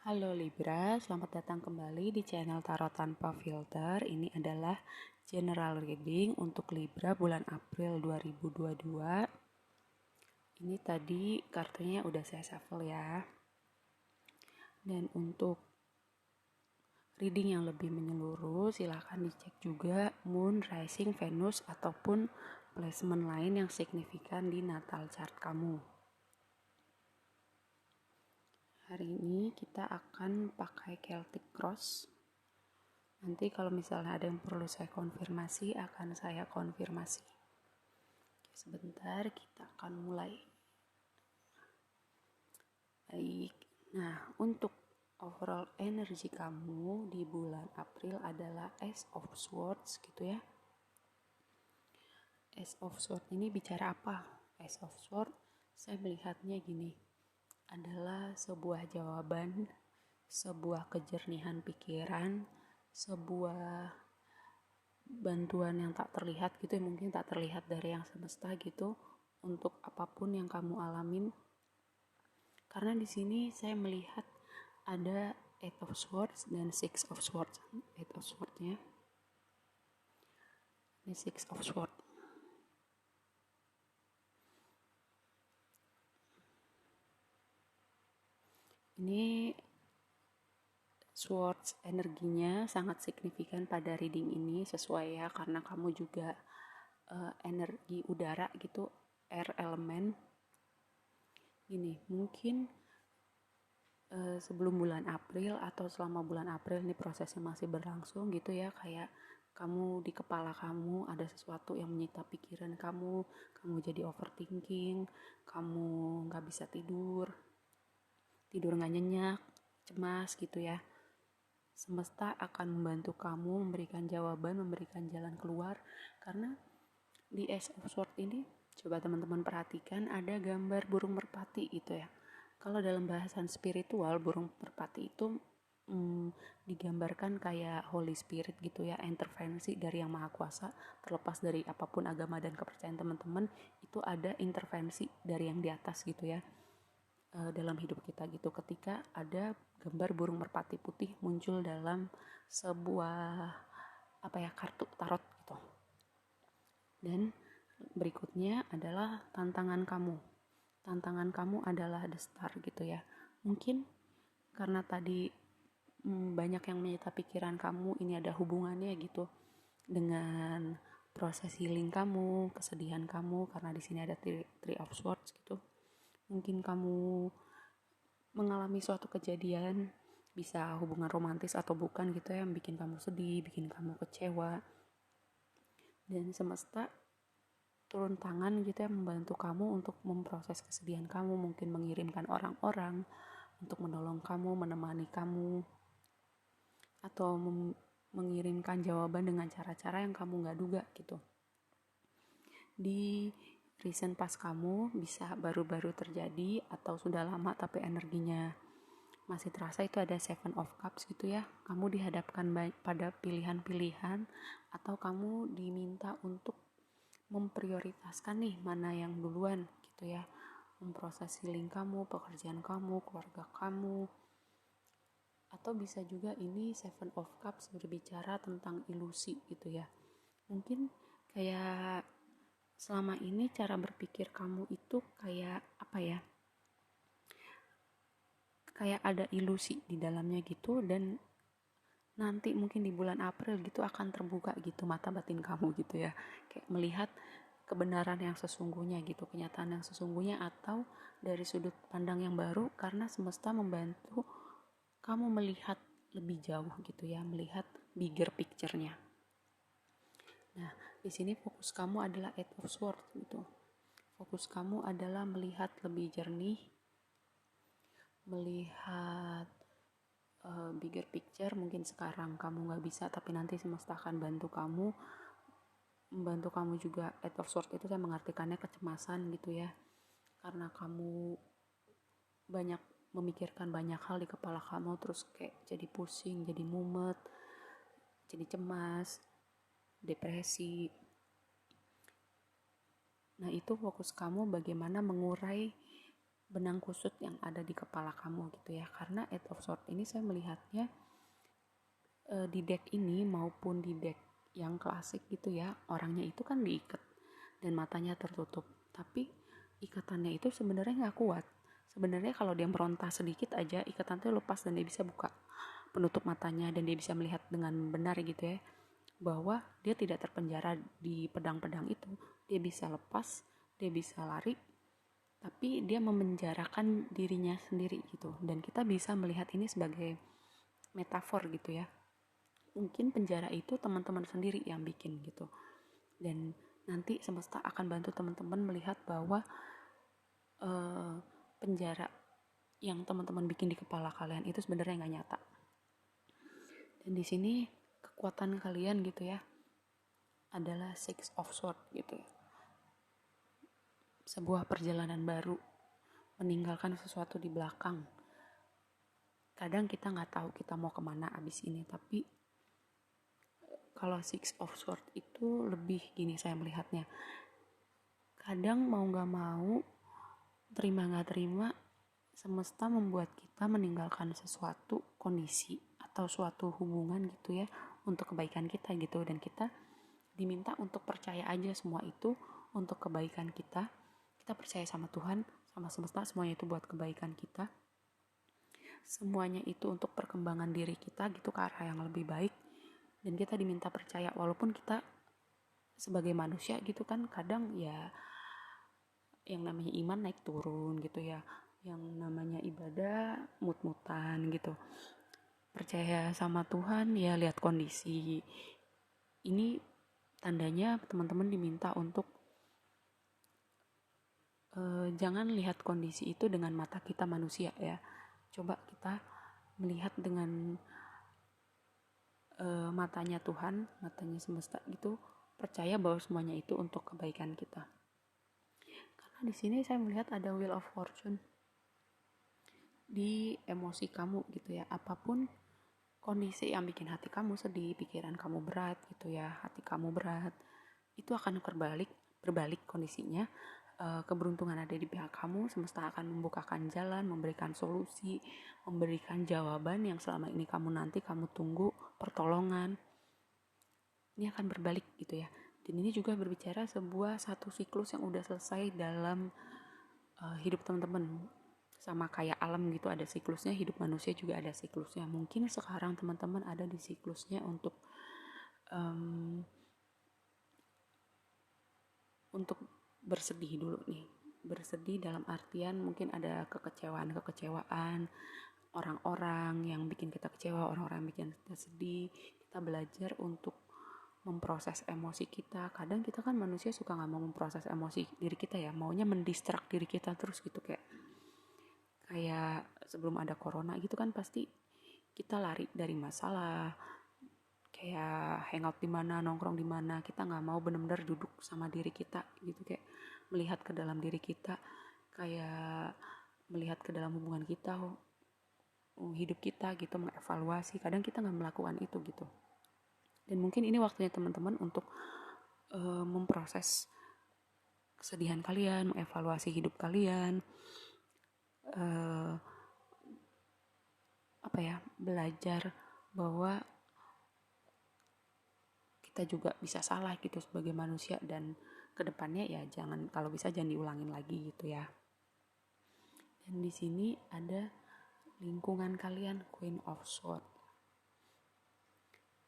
Halo Libra, selamat datang kembali di channel Tarot Tanpa Filter. Ini adalah general reading untuk Libra bulan April 2022. Ini tadi kartunya udah saya shuffle ya. Dan untuk reading yang lebih menyeluruh, silahkan dicek juga Moon, Rising, Venus, ataupun placement lain yang signifikan di natal chart kamu. Hari ini kita akan pakai Celtic Cross. Nanti kalau misalnya ada yang perlu saya konfirmasi, akan saya konfirmasi. Oke, sebentar, kita akan mulai. Baik, nah untuk overall energi kamu di bulan April adalah Ace of Swords gitu ya. Ace of Swords ini bicara apa? Ace of Swords, saya melihatnya gini, adalah sebuah jawaban, sebuah kejernihan pikiran, sebuah bantuan yang tak terlihat gitu ya, mungkin tak terlihat dari yang semesta gitu untuk apapun yang kamu alamin. Karena di sini saya melihat ada Eight of Swords dan Six of Swords. Eight of Swords-nya. Ini Six of Swords. Ini Swords energinya sangat signifikan pada reading ini, sesuai ya, karena kamu juga energi udara gitu, air elemen. Ini mungkin sebelum bulan April atau selama bulan April ini prosesnya masih berlangsung gitu ya, kayak kamu di kepala kamu ada sesuatu yang menyita pikiran kamu jadi overthinking, kamu nggak bisa tidur nggak nyenyak, cemas gitu ya. Semesta akan membantu kamu, memberikan jawaban, memberikan jalan keluar, karena di Ace of Swords ini coba teman-teman perhatikan ada gambar burung merpati gitu ya. Kalau dalam bahasan spiritual, burung merpati itu digambarkan kayak Holy Spirit gitu ya, intervensi dari Yang Maha Kuasa. Terlepas dari apapun agama dan kepercayaan teman-teman, itu ada intervensi dari yang di atas gitu ya, dalam hidup kita gitu. Ketika ada gambar burung merpati putih muncul dalam sebuah kartu tarot gitu. Dan berikutnya adalah tantangan kamu. Tantangan kamu adalah the star gitu ya. Mungkin karena tadi banyak yang menyita pikiran kamu, ini ada hubungannya gitu dengan proses healing kamu, kesedihan kamu, karena di sini ada three of swords gitu. Mungkin kamu mengalami suatu kejadian, bisa hubungan romantis atau bukan gitu ya, yang bikin kamu sedih, bikin kamu kecewa. Dan semesta turun tangan gitu ya, membantu kamu untuk memproses kesedihan kamu, mungkin mengirimkan orang-orang untuk menolong kamu, menemani kamu, atau mengirimkan jawaban dengan cara-cara yang kamu gak duga gitu. Di recent past kamu bisa baru-baru terjadi atau sudah lama tapi energinya masih terasa, itu ada Seven of Cups gitu ya. Kamu dihadapkan pada pilihan-pilihan, atau kamu diminta untuk memprioritaskan nih mana yang duluan gitu ya, memproses healing kamu, pekerjaan kamu, keluarga kamu. Atau bisa juga ini Seven of Cups berbicara tentang ilusi gitu ya. Mungkin kayak selama ini cara berpikir kamu itu kayak kayak ada ilusi di dalamnya gitu, dan nanti mungkin di bulan April gitu akan terbuka gitu mata batin kamu gitu ya, kayak melihat kebenaran yang sesungguhnya gitu, kenyataan yang sesungguhnya, atau dari sudut pandang yang baru, karena semesta membantu kamu melihat lebih jauh gitu ya, melihat bigger picture-nya. Nah, di sini fokus kamu adalah Eight of Swords gitu. Fokus kamu adalah melihat lebih jernih, melihat bigger picture. Mungkin sekarang kamu nggak bisa, tapi nanti semesta akan bantu kamu, membantu kamu juga. Eight of Swords itu saya mengartikannya kecemasan gitu ya, karena kamu banyak memikirkan banyak hal di kepala kamu, terus kayak jadi pusing, jadi mumet, jadi cemas, depresi. Nah, itu fokus kamu bagaimana mengurai benang kusut yang ada di kepala kamu gitu ya. Karena Eight of Swords ini saya melihatnya di deck ini maupun di deck yang klasik gitu ya, orangnya itu kan diikat dan matanya tertutup, tapi ikatannya itu sebenarnya nggak kuat. Sebenarnya kalau dia meronta sedikit aja, ikatan itu lepas dan dia bisa buka penutup matanya dan dia bisa melihat dengan benar gitu ya, bahwa dia tidak terpenjara di pedang-pedang itu. Dia bisa lepas, dia bisa lari, tapi dia memenjarakan dirinya sendiri gitu. Dan kita bisa melihat ini sebagai metafor gitu ya. Mungkin penjara itu teman-teman sendiri yang bikin gitu. Dan nanti semesta akan bantu teman-teman melihat bahwa penjara yang teman-teman bikin di kepala kalian itu sebenarnya nggak nyata. Dan di sini kekuatan kalian gitu ya adalah Six of Swords gitu ya. Sebuah perjalanan baru, meninggalkan sesuatu di belakang. Kadang kita nggak tahu kita mau kemana abis ini, tapi kalau Six of Swords itu lebih gini saya melihatnya. Kadang mau nggak mau, terima nggak terima, semesta membuat kita meninggalkan sesuatu kondisi atau suatu hubungan gitu ya untuk kebaikan kita gitu, dan kita diminta untuk percaya aja semua itu untuk kebaikan kita. Kita percaya sama Tuhan, sama semesta, semuanya itu buat kebaikan kita, semuanya itu untuk perkembangan diri kita gitu ke arah yang lebih baik. Dan kita diminta percaya walaupun kita sebagai manusia gitu kan kadang ya yang namanya iman naik turun gitu ya, yang namanya ibadah mut-mutan gitu. Percaya sama Tuhan ya lihat kondisi. Ini tandanya teman-teman diminta untuk jangan lihat kondisi itu dengan mata kita manusia ya. Coba kita melihat dengan matanya Tuhan, matanya semesta gitu. Percaya bahwa semuanya itu untuk kebaikan kita. Karena di sini saya melihat ada Wheel of Fortune di emosi kamu gitu ya. Apapun kondisi yang bikin hati kamu sedih, pikiran kamu berat gitu ya, hati kamu berat, itu akan berbalik kondisinya. Keberuntungan ada di pihak kamu, semesta akan membukakan jalan, memberikan solusi, memberikan jawaban yang selama ini kamu tunggu, pertolongan. Ini akan berbalik gitu ya. Dan ini juga berbicara satu siklus yang udah selesai dalam hidup teman-teman. Sama kayak alam gitu ada siklusnya, hidup manusia juga ada siklusnya. Mungkin sekarang teman-teman ada di siklusnya untuk bersedih dulu nih. Bersedih dalam artian mungkin ada kekecewaan orang-orang yang bikin kita kecewa, orang-orang yang bikin kita sedih. Kita belajar untuk memproses emosi kita. Kadang kita kan manusia suka gak mau memproses emosi diri kita ya, maunya mendistrak diri kita terus gitu. Kayak sebelum ada corona gitu kan pasti kita lari dari masalah, kayak hangout di mana, nongkrong di mana, kita nggak mau benar-benar duduk sama diri kita gitu, kayak melihat ke dalam diri kita, kayak melihat ke dalam hubungan kita, hidup kita gitu, mengevaluasi. Kadang kita nggak melakukan itu gitu. Dan mungkin ini waktunya teman-teman untuk memproses kesedihan kalian, mengevaluasi hidup kalian, belajar bahwa kita juga bisa salah gitu sebagai manusia, dan kedepannya ya kalau bisa jangan diulangin lagi gitu ya. Dan di sini ada lingkungan kalian, Queen of Swords.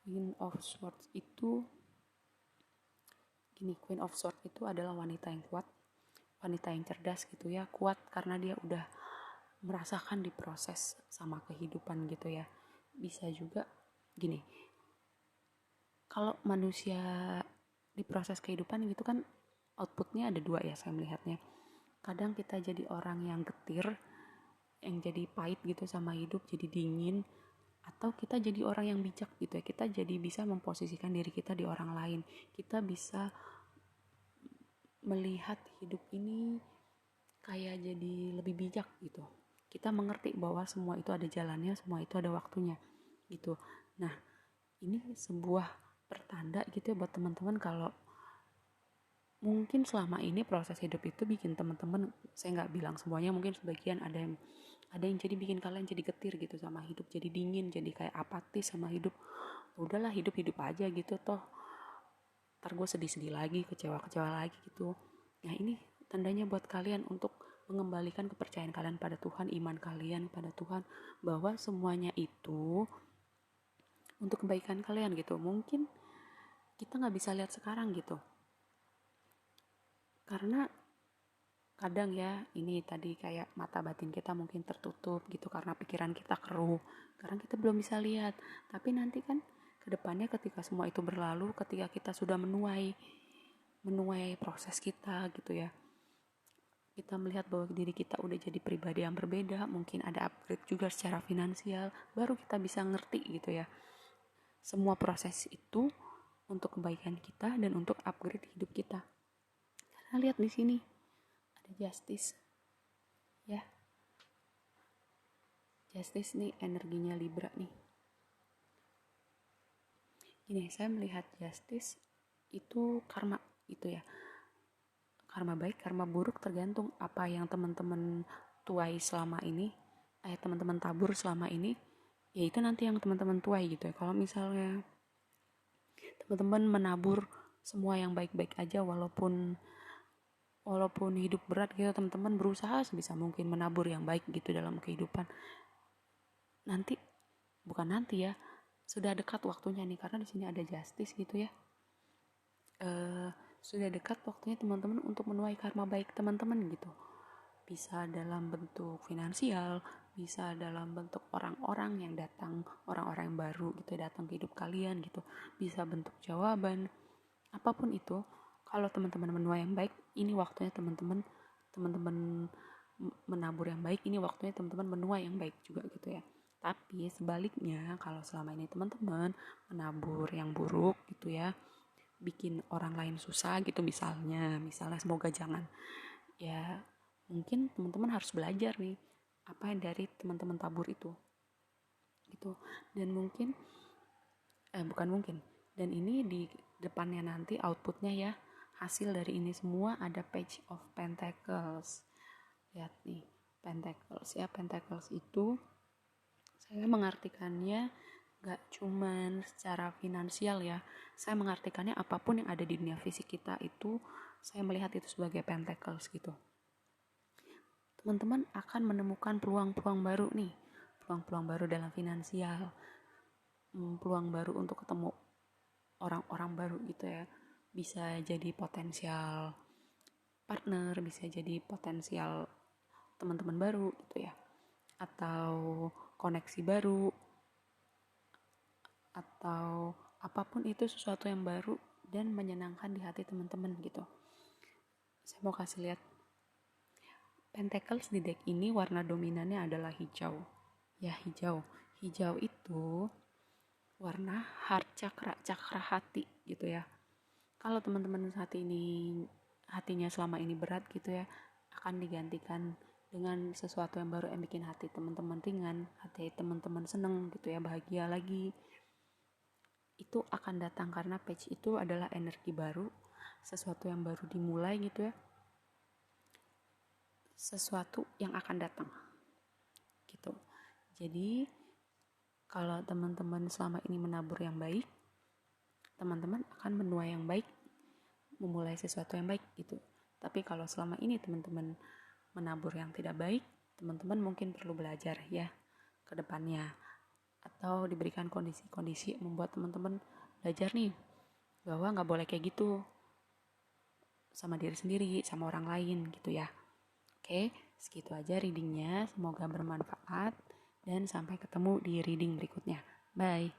Queen of Swords itu gini, Queen of Swords itu adalah wanita yang kuat, wanita yang cerdas gitu ya. Kuat karena dia udah merasakan diproses sama kehidupan gitu ya. Bisa juga gini, kalau manusia diproses kehidupan gitu kan outputnya ada dua ya saya melihatnya. Kadang kita jadi orang yang getir, yang jadi pahit gitu sama hidup, jadi dingin, atau kita jadi orang yang bijak gitu ya. Kita jadi bisa memposisikan diri kita di orang lain. Kita bisa melihat hidup ini kayak jadi lebih bijak gitu. Kita mengerti bahwa semua itu ada jalannya, semua itu ada waktunya gitu. Nah, ini sebuah pertanda gitu ya buat teman-teman kalau Mungkin selama ini proses hidup itu bikin teman-teman, saya nggak bilang semuanya, mungkin sebagian ada yang jadi bikin kalian jadi getir gitu sama hidup, jadi dingin, jadi kayak apatis sama hidup. Udahlah, hidup aja gitu, toh ntar gue sedih-sedih lagi, kecewa-kecewa lagi gitu. Nah, ini tandanya buat kalian untuk mengembalikan kepercayaan kalian pada Tuhan, iman kalian pada Tuhan, bahwa semuanya itu untuk kebaikan kalian gitu. Mungkin kita nggak bisa lihat sekarang gitu, karena kadang ya, ini tadi kayak mata batin kita mungkin tertutup gitu karena pikiran kita keruh, karena kita belum bisa lihat. Tapi nanti kan kedepannya ketika semua itu berlalu, ketika kita sudah menuai proses kita gitu ya, kita melihat bahwa diri kita udah jadi pribadi yang berbeda, mungkin ada upgrade juga secara finansial, baru kita bisa ngerti gitu ya, semua proses itu untuk kebaikan kita dan untuk upgrade hidup kita. Karena lihat di sini ada justice ya, justice nih energinya Libra nih. Gini, saya melihat justice itu karma itu ya, karma baik, karma buruk tergantung apa yang teman-teman tuai selama ini, teman-teman tabur selama ini, ya itu nanti yang teman-teman tuai gitu ya. Kalau misalnya teman-teman menabur semua yang baik-baik aja, walaupun hidup berat gitu, teman-teman berusaha sebisa mungkin menabur yang baik gitu dalam kehidupan, nanti, bukan nanti ya, sudah dekat waktunya nih, karena di sini ada justice gitu ya. Sudah dekat waktunya teman-teman untuk menuai karma baik teman-teman gitu. Bisa dalam bentuk finansial, bisa dalam bentuk orang-orang yang datang, orang-orang yang baru gitu datang ke hidup kalian gitu. Bisa bentuk jawaban, apapun itu. Kalau teman-teman menuai yang baik, ini waktunya teman-teman menabur yang baik, ini waktunya teman-teman menuai yang baik juga gitu ya. Tapi sebaliknya, kalau selama ini teman-teman menabur yang buruk gitu ya, bikin orang lain susah gitu, misalnya semoga jangan ya, mungkin teman-teman harus belajar nih apa yang dari teman-teman tabur itu gitu. Dan mungkin bukan mungkin, dan ini di depannya nanti outputnya ya, hasil dari ini semua ada Page of Pentacles. Lihat nih, Pentacles ya, Pentacles itu saya mengartikannya gak cuman secara finansial ya, saya mengartikannya apapun yang ada di dunia fisik kita itu, saya melihat itu sebagai pentacles gitu. Teman-teman akan menemukan peluang-peluang baru nih, peluang-peluang baru dalam finansial, peluang baru untuk ketemu orang-orang baru gitu ya. Bisa jadi potensial partner, bisa jadi potensial teman-teman baru gitu ya, atau koneksi baru, atau apapun itu, sesuatu yang baru dan menyenangkan di hati teman-teman gitu. Saya mau kasih lihat Pentacles di deck ini, warna dominannya adalah hijau. Ya, hijau. Hijau itu warna heart chakra, chakra hati gitu ya. Kalau teman-teman hatinya selama ini berat gitu ya, akan digantikan dengan sesuatu yang baru yang bikin hati teman-teman ringan, hati teman-teman seneng gitu ya, bahagia lagi. Itu akan datang karena page itu adalah energi baru, sesuatu yang baru dimulai gitu ya, sesuatu yang akan datang gitu. Jadi kalau teman-teman selama ini menabur yang baik, teman-teman akan menuai yang baik, memulai sesuatu yang baik gitu. Tapi kalau selama ini teman-teman menabur yang tidak baik, teman-teman mungkin perlu belajar ya ke depannya, atau diberikan kondisi-kondisi membuat teman-teman belajar nih bahwa nggak boleh kayak gitu sama diri sendiri, sama orang lain gitu ya. Oke, segitu aja readingnya, semoga bermanfaat dan sampai ketemu di reading berikutnya. Bye.